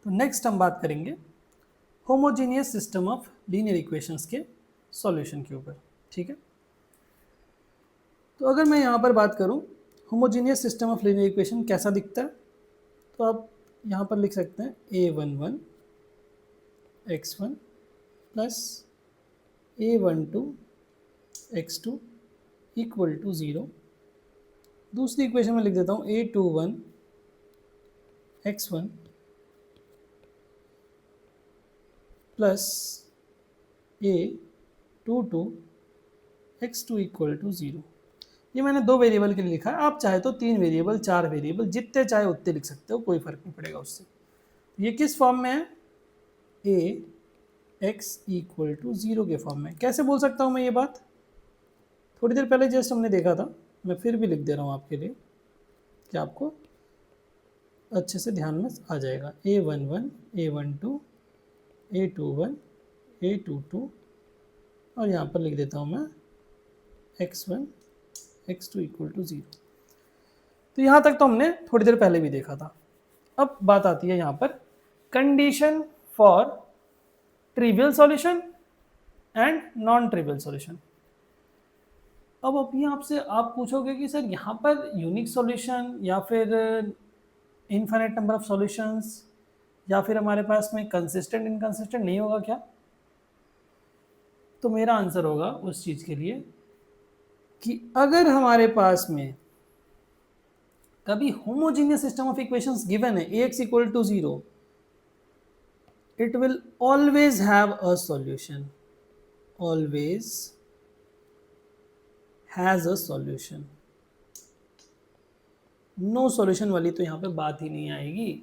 तो नेक्स्ट हम बात करेंगे homogeneous system of linear equations के सॉल्यूशन के ऊपर। ठीक है, तो अगर मैं यहाँ पर बात करूँ homogeneous system of linear equation कैसा दिखता है, तो आप यहाँ पर लिख सकते हैं a11 x1 plus a12 x2 equal to 0। दूसरी इक्वेशन में लिख देता हूँ a21 x1 plus a22 x2 equal to 0। ये मैंने दो वेरिएबल के लिए लिखा है, आप चाहे तो 3 वेरिएबल 4 वेरिएबल जितने चाहे उतने लिख सकते हो, कोई फर्क नहीं पड़ेगा उससे। ये किस फॉर्म में है? a x इक्वल टू 0 के फॉर्म में। कैसे बोल सकता हूँ मैं ये बात? थोड़ी देर पहले जस्ट हमने देखा था, मैं फिर भी लिख दे रहा हूँ आपके लिए कि आपको अच्छे से ध्यान में आ जाएगा। a11 a12 a21 a22 और यहाँ पर लिख देता हूँ मैं x1 x2 इक्वल टू 0। तो यहाँ तक तो हमने थोड़ी देर पहले भी देखा था। अब बात आती है यहाँ पर condition for trivial solution and non trivial solution. अब अभी आपसे आप पूछोगे कि सर यहाँ पर यूनिक सॉल्यूशन या फिर इनफाइनाइट नंबर ऑफ सॉल्यूशंस या फिर हमारे पास में कंसिस्टेंट इनकंसिस्टेंट नहीं होगा क्या? तो मेरा आंसर होगा उस चीज़ के लिए कि अगर हमारे पास में कभी homogeneous system of equations given है ax equal to 0, it will always have a solution, always has a solution। No solution वाली तो यहाँ पे बात ही नहीं आएगी।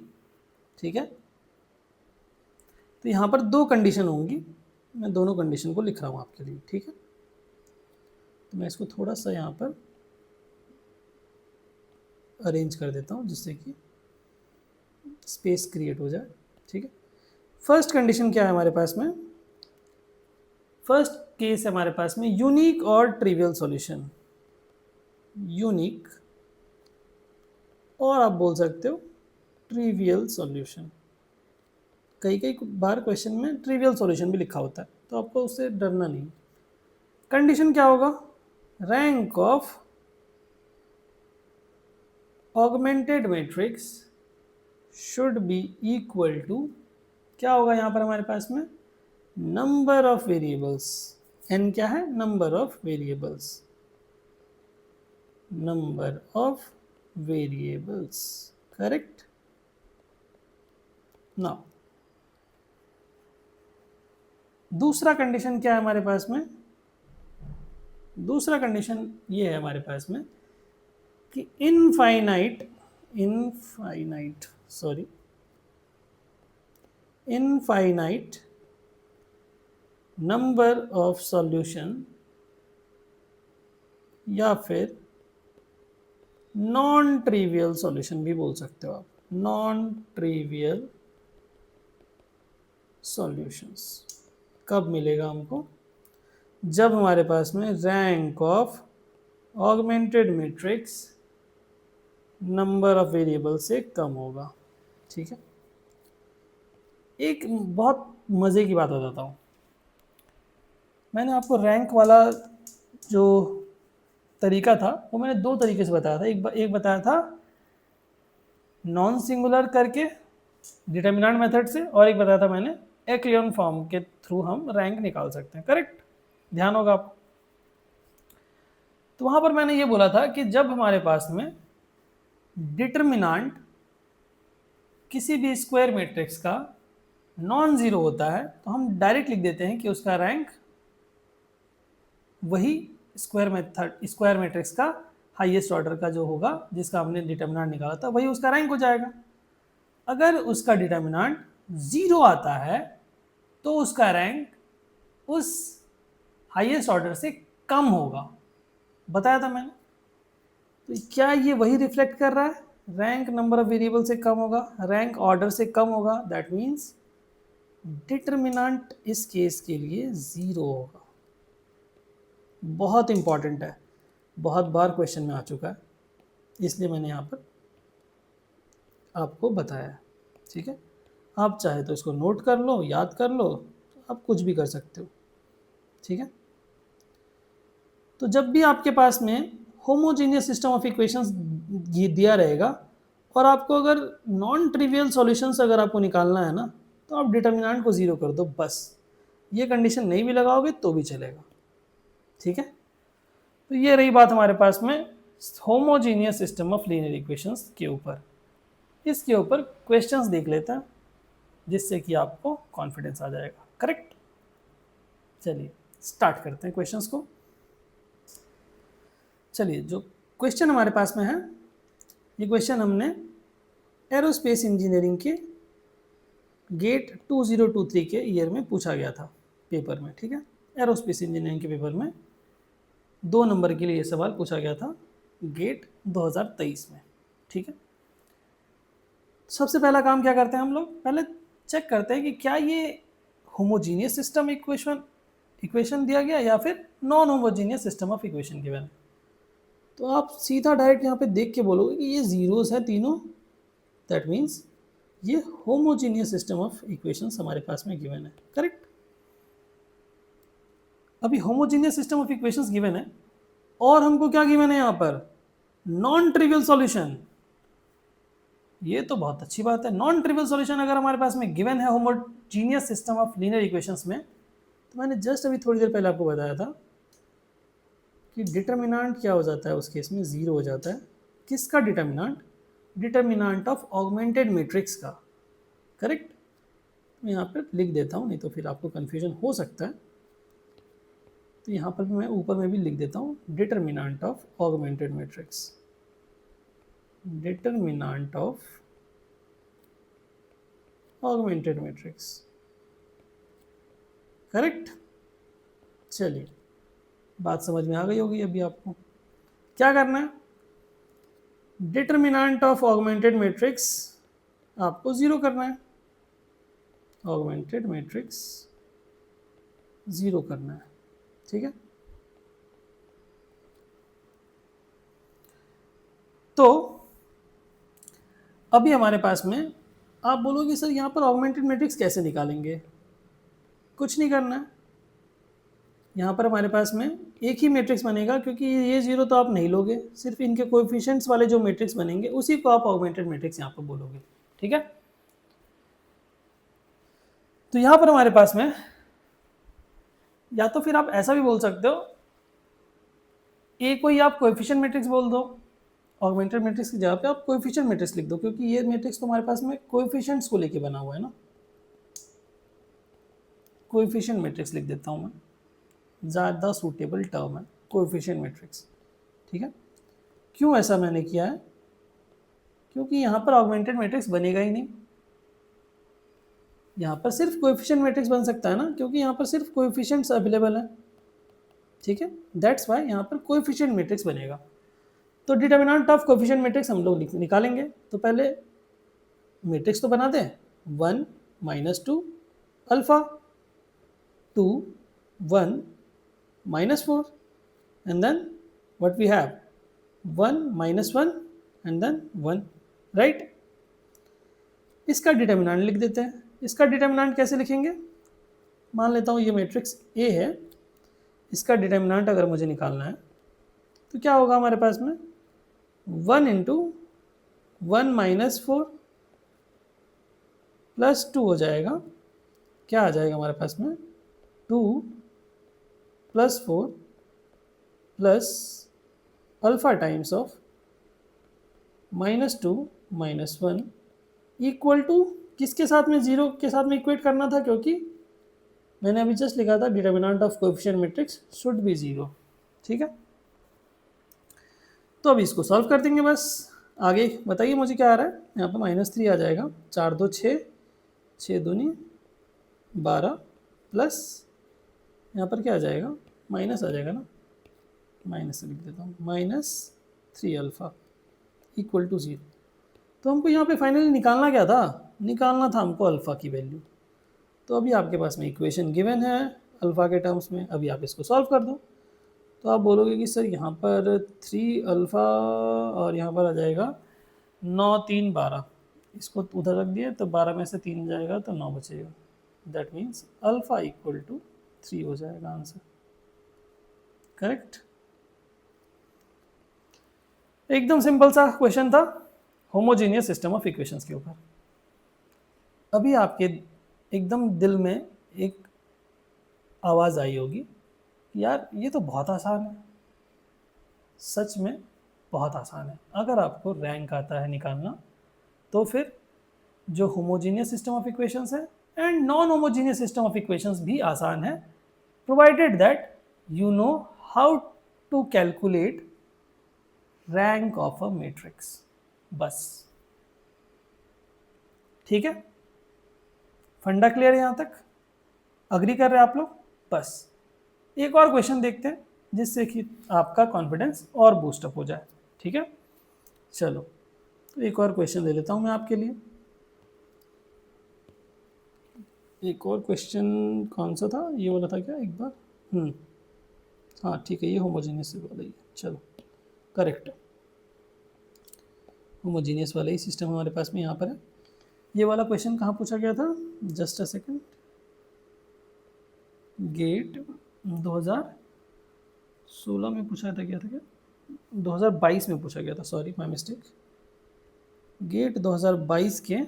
ठीक है, तो यहाँ पर दो कंडीशन होंगी, मैं दोनों कंडीशन को लिख रहा हूँ आपके लिए। ठीक है, तो मैं इसको थोड़ा सा यहाँ पर अरेंज कर देता हूँ जिससे कि स्पेस क्रिएट हो जाए। ठीक है, फर्स्ट कंडीशन क्या है हमारे पास में? फर्स्ट केस है हमारे पास में यूनिक और ट्रिवियल सॉल्यूशन। यूनिक और आप बोल सकते हो ट्रिवियल सॉल्यूशन। कई कई बार क्वेश्चन में ट्रिवियल सॉल्यूशन भी लिखा होता है, तो आपको उससे डरना नहीं। कंडीशन क्या होगा? Rank of augmented matrix should be equal to, क्या होगा यहाँ पर हमारे पास में? Number of variables. n क्या है? Number of variables, number of variables. Correct. Now दूसरा कंडीशन क्या है हमारे पास में? दूसरा कंडीशन ये है हमारे पास में कि इनफाइनाइट नंबर ऑफ सॉल्यूशन या फिर नॉन ट्रिवियल सॉल्यूशन भी बोल सकते हो आप, नॉन ट्रिवियल सॉल्यूशंस कब मिलेगा हमको? जब हमारे पास में rank of augmented matrix number of variable से कम होगा। ठीक है, एक बहुत मज़े की बात बताता हूँ। मैंने आपको रैंक वाला जो तरीका था वो मैंने दो तरीके से बताया था। एक बताया था नॉन सिंगुलर करके डिटर्मिनेंट मेथड से, और एक बताया था मैंने एक्लियन फॉर्म के थ्रू हम रैंक निकाल सकते हैं। करेक्ट, ध्यान होगा आपको। तो वहां पर मैंने ये बोला था कि जब हमारे पास में डिटर्मिनेंट किसी भी स्क्वायर मैट्रिक्स का नॉन जीरो होता है तो हम डायरेक्ट लिख देते हैं कि उसका रैंक वही स्क्वायर मैट्रिक्स का हाईएस्ट ऑर्डर का जो होगा जिसका हमने डिटर्मिनेंट निकाला था वही उसका रैंक हो जाएगा। अगर उसका डिटर्मिनेंट 0 आता है तो उसका रैंक उस हाईएस्ट ऑर्डर से कम होगा, बताया था मैंने। तो क्या ये वही रिफ्लेक्ट कर रहा है? रैंक नंबर ऑफ वेरिएबल से कम होगा, रैंक ऑर्डर से कम होगा, दैट मीन्स डिटर्मिनेंट इस केस के लिए 0 होगा। बहुत इंपॉर्टेंट है, बहुत बार क्वेश्चन में आ चुका है, इसलिए मैंने यहाँ पर आपको बताया। ठीक है, आप चाहे तो इसको नोट कर लो, याद कर लो, आप कुछ भी कर सकते हो, ठीक है। तो जब भी आपके पास में होमोजीनियस सिस्टम ऑफ इक्वेशंस दिया रहेगा और आपको अगर नॉन ट्रिवियल सॉल्यूशंस अगर आपको निकालना है ना, तो आप डिटर्मिनेंट को ज़ीरो कर दो बस। ये कंडीशन नहीं भी लगाओगे तो भी चलेगा, ठीक है। तो ये रही बात हमारे पास में homogeneous system of linear equations के ऊपर। इसके ऊपर क्वेश्चंस देख लेते हैं जिससे कि आपको कॉन्फिडेंस आ जाएगा, करेक्ट। चलिए स्टार्ट करते हैं क्वेश्चंस को। चलिए जो क्वेश्चन हमारे पास में है, ये क्वेश्चन हमने एरोस्पेस इंजीनियरिंग के गेट 2023 के ईयर में पूछा गया था पेपर में, ठीक है। एरोस्पेस इंजीनियरिंग के पेपर में 2 नंबर के लिए ये सवाल पूछा गया था गेट 2023 में, ठीक है। सबसे पहला काम क्या करते हैं हम लोग, पहले चेक करते हैं कि क्या ये होमोजीनियस सिस्टम इक्वेशन दिया गया या फिर non homogeneous system of equation given है। तो आप सीधा डायरेक्ट यहाँ पे देख के बोलोगे कि ये जीरोस है तीनों, दैट मीन्स ये होमोजीनियस सिस्टम ऑफ इक्वेशंस हमारे पास में गिवन है, करेक्ट। अभी homogeneous system of equations given है और हमको क्या गिवन है यहाँ पर, नॉन ट्रिवियल सॉल्यूशन। ये तो बहुत अच्छी बात है, नॉन ट्रिवियल सॉल्यूशन अगर हमारे पास में गिवन है homogeneous system of linear equations में, तो मैंने जस्ट अभी थोड़ी देर पहले आपको बताया था कि डिटर्मिनेंट क्या हो जाता है उस केस में, ज़ीरो हो जाता है। किसका determinant, determinant of augmented matrix का, करेक्ट। मैं यहाँ पर लिख देता हूँ, नहीं तो फिर आपको कन्फ्यूजन हो सकता है, तो यहाँ पर मैं ऊपर में भी लिख देता हूँ determinant of augmented matrix, determinant of augmented matrix, correct. चलिए बात समझ में आ गई होगी अभी आपको। क्या करना है, डिटर्मिनेंट ऑफ ऑगमेंटेड मैट्रिक्स आपको ज़ीरो करना है, ऑगमेंटेड मैट्रिक्स ज़ीरो करना है, ठीक है। तो अभी हमारे पास में आप बोलोगे सर यहाँ पर ऑगमेंटेड मैट्रिक्स कैसे निकालेंगे, कुछ नहीं करना है। यहाँ पर हमारे पास में एक ही मैट्रिक्स बनेगा, क्योंकि ये जीरो तो आप नहीं लोगे, सिर्फ इनके कोएफिशिएंट्स वाले जो मैट्रिक्स बनेंगे उसी को आप ऑगमेंटेड मैट्रिक्स यहाँ पर बोलोगे, ठीक है। तो यहाँ पर हमारे पास में या तो फिर आप ऐसा भी बोल सकते हो, ए को ही आप कोएफिशिएंट मैट्रिक्स बोल दो, ऑगमेंटेड मैट्रिक्स की जगह पे आप कोएफिशिएंट मैट्रिक्स लिख दो, क्योंकि ये मैट्रिक्स तो हमारे पास में कोएफिशिएंट्स को लेके बना हुआ है ना। कोएफिशिएंट मैट्रिक्स लिख देता हूँ मैं, ज़्यादा सूटेबल टर्म है कोएफिशिएंट मैट्रिक्स, ठीक है। क्यों ऐसा मैंने किया है, क्योंकि यहाँ पर ऑगमेंटेड मैट्रिक्स बनेगा ही नहीं, यहाँ पर सिर्फ कोएफिशिएंट मैट्रिक्स बन सकता है ना, क्योंकि यहाँ पर सिर्फ कोएफिशिएंट्स अवेलेबल है, ठीक है। दैट्स वाई यहाँ पर कोएफिशिएंट मैट्रिक्स बनेगा। तो डिटर्मिनेंट ऑफ कोएफिशिएंट मैट्रिक्स हम लोग निकालेंगे। तो पहले मैट्रिक्स तो बना दें, 1 -2 alpha, 2 1 -4 and then what we have 1 -1 and then 1, right. इसका डिटर्मिनेंट लिख देते हैं। इसका डिटर्मिनेंट कैसे लिखेंगे, मान लेता हूँ ये मैट्रिक्स ए है, इसका डिटर्मिनेंट अगर मुझे निकालना है तो क्या होगा हमारे पास में 1 × 1 - 4 + 2 हो जाएगा, क्या आ जाएगा हमारे पास में 2 + 4 + alpha times of -2 - 1 equal to किसके साथ में, जीरो के साथ में इक्वेट करना था, क्योंकि मैंने अभी जस्ट लिखा था determinant of coefficient matrix should B zero, ठीक है। तो अब इसको सॉल्व कर देंगे बस। आगे बताइए मुझे क्या आ रहा है, यहाँ पर -3 आ जाएगा, 4 2 6, 6 दूनी 12 प्लस यहाँ पर क्या आ जाएगा, माइनस आ जाएगा ना, माइनस से लिख देता हूँ, -3 अल्फा इक्वल टू 0। तो हमको यहाँ पे फाइनली निकालना क्या था, निकालना था हमको अल्फ़ा की वैल्यू। तो अभी आपके पास में इक्वेशन गिवन है अल्फ़ा के टर्म्स में, अभी आप इसको सॉल्व कर दो। तो आप बोलोगे कि सर यहाँ पर 3 अल्फ़ा और यहाँ पर आ जाएगा 9 3 12, इसको उधर रख दिया तो 12 में से 3 जाएगा तो 9 बचेगा। That means alpha equal to 3 हो जाएगा आंसर। करेक्ट। एकदम सिंपल सा क्वेश्चन था होमोजीनियस सिस्टम ऑफ इक्वेशंस के ऊपर। अभी आपके एकदम दिल में एक आवाज़ आई होगी, यार ये तो बहुत आसान है। सच में बहुत आसान है। अगर आपको रैंक आता है निकालना तो फिर जो होमोजीनियस सिस्टम ऑफ इक्वेशंस है and non homogeneous system of equations भी आसान है, provided that you know how to calculate rank of a matrix. बस ठीक है, फंडा क्लियर है यहां तक? अग्री कर रहे हैं आप लोग? बस एक और क्वेश्चन देखते हैं जिससे कि आपका कॉन्फिडेंस और बूस्टअप हो जाए। ठीक है, चलो तो एक और क्वेश्चन ले लेता हूं मैं आपके लिए। एक और क्वेश्चन कौन सा था, ये वाला था क्या एक बार? हाँ ठीक है, ये होमोजीनियस वाला ही है। चलो करेक्ट, होमोजीनियस वाला ही सिस्टम हमारे पास में यहाँ पर है। ये वाला क्वेश्चन कहाँ पूछा गया था? Just a second. गेट 2016 में पूछा गया था क्या? 2022 में पूछा गया था, सॉरी माय मिस्टेक। गेट 2022 के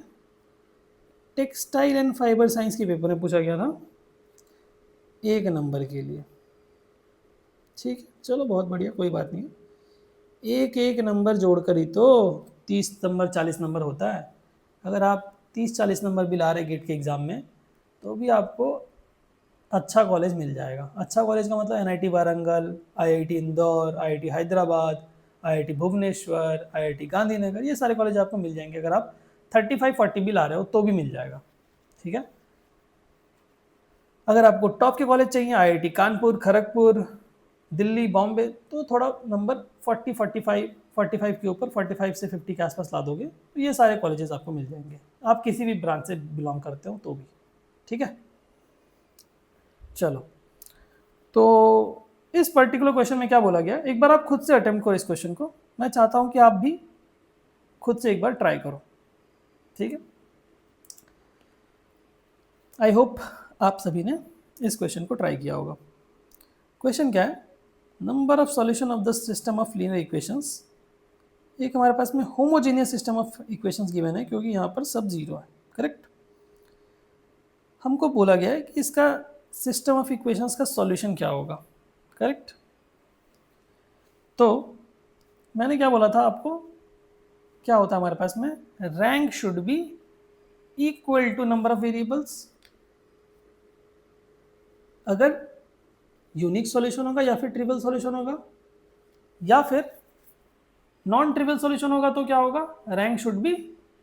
टेक्सटाइल एंड फाइबर साइंस के पेपर में पूछा गया था, 1 नंबर के लिए। ठीक है, चलो बहुत बढ़िया, कोई बात नहीं। एक एक नंबर जोड़कर ही तो 30 नंबर 40 नंबर होता है। अगर आप 30-40 नंबर भी ला रहे गेट के एग्ज़ाम में तो भी आपको अच्छा कॉलेज मिल जाएगा। अच्छा कॉलेज का मतलब NIT Warangal, IIT Indore, IIT Hyderabad, IIT Bhubaneswar, IIT Gandhinagar, ये सारे कॉलेज आपको मिल जाएंगे। अगर आप 35-40 भी ला रहे हो तो भी मिल जाएगा। ठीक है, अगर आपको टॉप के कॉलेज चाहिए, आईआईटी कानपुर, खड़गपुर, दिल्ली, बॉम्बे, तो थोड़ा नंबर 45 के ऊपर 45 से 50 के आसपास ला दोगे तो ये सारे कॉलेजेस आपको मिल जाएंगे, आप किसी भी ब्रांच से बिलोंग करते हो तो भी। ठीक है, चलो तो इस पर्टिकुलर क्वेश्चन में क्या बोला गया, एक बार आप खुद से अटेम्प्ट करो इस क्वेश्चन को। मैं चाहता हूं कि आप भी खुद से एक बार ट्राई करो। ठीक है, आई होप आप सभी ने इस क्वेश्चन को ट्राई किया होगा। क्वेश्चन क्या है, number of solution of the system of linear equations. एक हमारे पास में homogeneous system of equations given है क्योंकि यहाँ पर सब जीरो है। करेक्ट, हमको बोला गया है कि इसका सिस्टम ऑफ इक्वेशंस का सॉल्यूशन क्या होगा। करेक्ट, तो मैंने क्या बोला था आपको, क्या होता है हमारे पास में, rank should be equal to number of variables. अगर यूनिक सॉल्यूशन होगा या फिर ट्रिपल सॉल्यूशन होगा या फिर नॉन ट्रिवियल सॉल्यूशन होगा तो क्या होगा, rank should be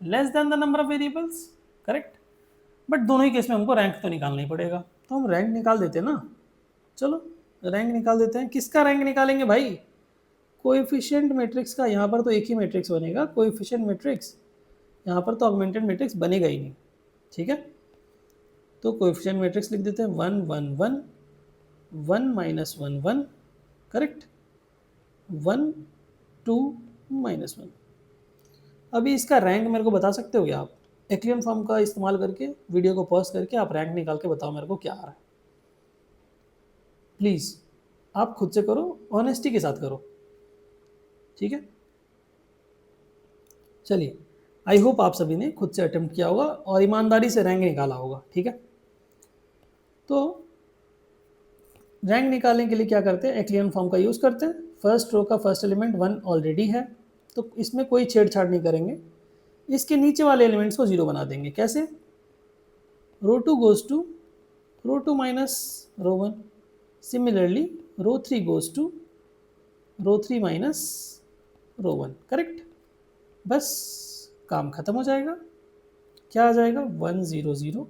less than the number of variables. Correct, but दोनों ही केस में हमको रैंक तो निकालना ही पड़ेगा, तो हम रैंक निकाल देते हैं ना। चलो रैंक निकाल देते हैं। किसका रैंक निकालेंगे भाई? कोएफिशिएंट मैट्रिक्स का। यहाँ पर तो एक ही मैट्रिक्स बनेगा, कोएफिशिएंट मैट्रिक्स। यहाँ पर तो ऑगमेंटेड मैट्रिक्स बनेगा ही नहीं। ठीक है, तो कोएफिशिएंट मैट्रिक्स लिख देते हैं 1 1 1 1 माइनस 1 1। Correct, 1 2 minus 1। अभी इसका रैंक मेरे को बता सकते हो क्या आप? एक्लियन फॉर्म का इस्तेमाल करके वीडियो को पॉज करके आप रैंक निकाल के बताओ मेरे को क्या आ रहा है। प्लीज़ आप खुद से करो, ऑनेस्टी के साथ करो। ठीक है, चलिए, आई होप आप सभी ने खुद से अटेम्प्ट किया होगा और ईमानदारी से रैंक निकाला होगा। ठीक है, तो रैंक निकालने के लिए क्या करते हैं, एक्लियन फॉर्म का यूज़ करते हैं। फर्स्ट रो का फर्स्ट एलिमेंट 1 ऑलरेडी है तो इसमें कोई छेड़छाड़ नहीं करेंगे। इसके नीचे वाले एलिमेंट्स को 0 बना देंगे। कैसे? Row 2 goes to row 2 minus row 1। Similarly row 3 goes to row 3 minus row 1। Correct, बस काम खत्म हो जाएगा। क्या आ जाएगा? 1 0 0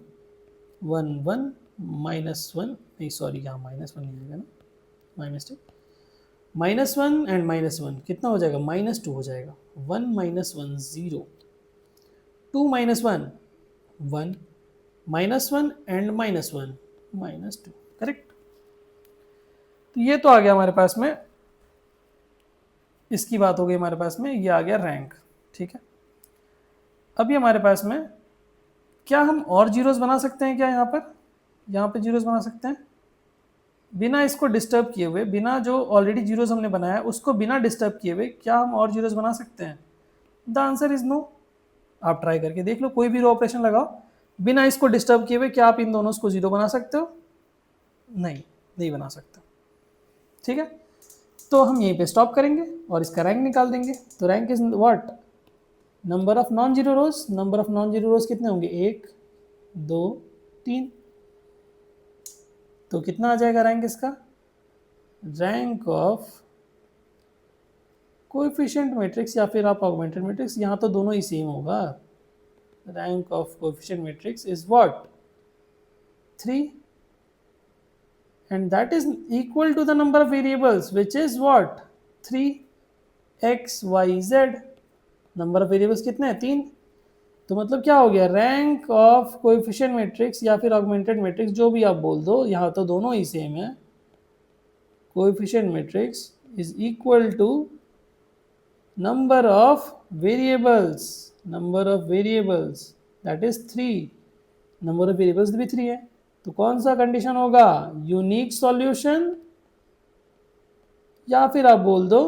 1 1 माइनस 1, नहीं सॉरी यहाँ माइनस 1 नहीं आएगा ना, my mistake. Minus 1 and minus 1 कितना हो जाएगा? माइनस 2 हो जाएगा। 1 minus 1 0, 2 minus 1 1, minus 1 and minus 1 minus 2। Correct, तो ये तो आ गया हमारे पास में, इसकी बात हो गई हमारे पास में, ये आ गया रैंक। ठीक है, अभी हमारे पास में क्या हम और जीरोस बना सकते हैं क्या? यहाँ पे जीरोस बना सकते हैं बिना इसको डिस्टर्ब किए हुए, बिना जो ऑलरेडी जीरोस हमने बनाया है उसको बिना डिस्टर्ब किए हुए क्या हम और जीरोस बना सकते हैं? The answer is no. आप ट्राई करके देख लो, कोई भी रो ऑपरेशन लगाओ बिना इसको डिस्टर्ब किए हुए, क्या आप इन दोनों को जीरो बना सकते हो? नहीं बना सकते। ठीक है, तो हम यहीं पे स्टॉप करेंगे और इसका रैंक निकाल देंगे। तो rank is what? Number of non zero rose. Number of non zero रोज कितने होंगे? 1 2 3। तो कितना आ जाएगा रैंक इसका? रैंक ऑफ कोएफिशिएंट मैट्रिक्स या फिर आप ऑगमेंटेड मैट्रिक्स, यहाँ तो दोनों ही सेम होगा। Rank of coefficient matrix is what? 3, and that is equal to the number of variables which is what? 3 x y z। Number of variables कितने हैं? 3। तो मतलब क्या हो गया? रैंक ऑफ कोएफिशिएंट मैट्रिक्स या फिर ऑगमेंटेड मैट्रिक्स, जो भी आप बोल दो, यहाँ तो दोनों ही सेम है। Coefficient matrix is equal to number of variables. Number of variables that is 3। Number of variables भी 3 है। तो कौन सा कंडीशन होगा? यूनिक सॉल्यूशन या फिर आप बोल दो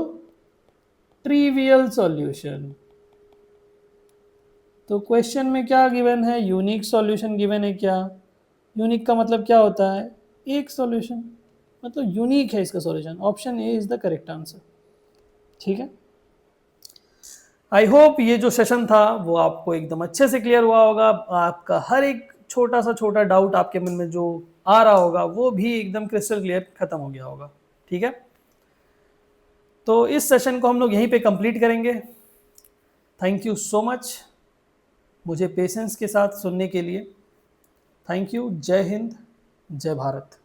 ट्रिवियल सॉल्यूशन। तो क्वेश्चन में क्या गिवन है? यूनिक सॉल्यूशन गिवन है। क्या यूनिक का मतलब क्या होता है? एक सॉल्यूशन, मतलब यूनिक है इसका solution. Option A is the correct answer. ठीक है, आई होप ये जो सेशन था वो आपको एकदम अच्छे से क्लियर हुआ होगा। आपका हर एक छोटा सा छोटा डाउट आपके मन में जो आ रहा होगा वो भी एकदम क्रिस्टल क्लियर खत्म हो गया होगा। ठीक है, तो इस सेशन को हम लोग यहीं पे कंप्लीट करेंगे। थैंक यू सो मच मुझे पेशेंस के साथ सुनने के लिए। Thank you. जय हिंद, जय भारत।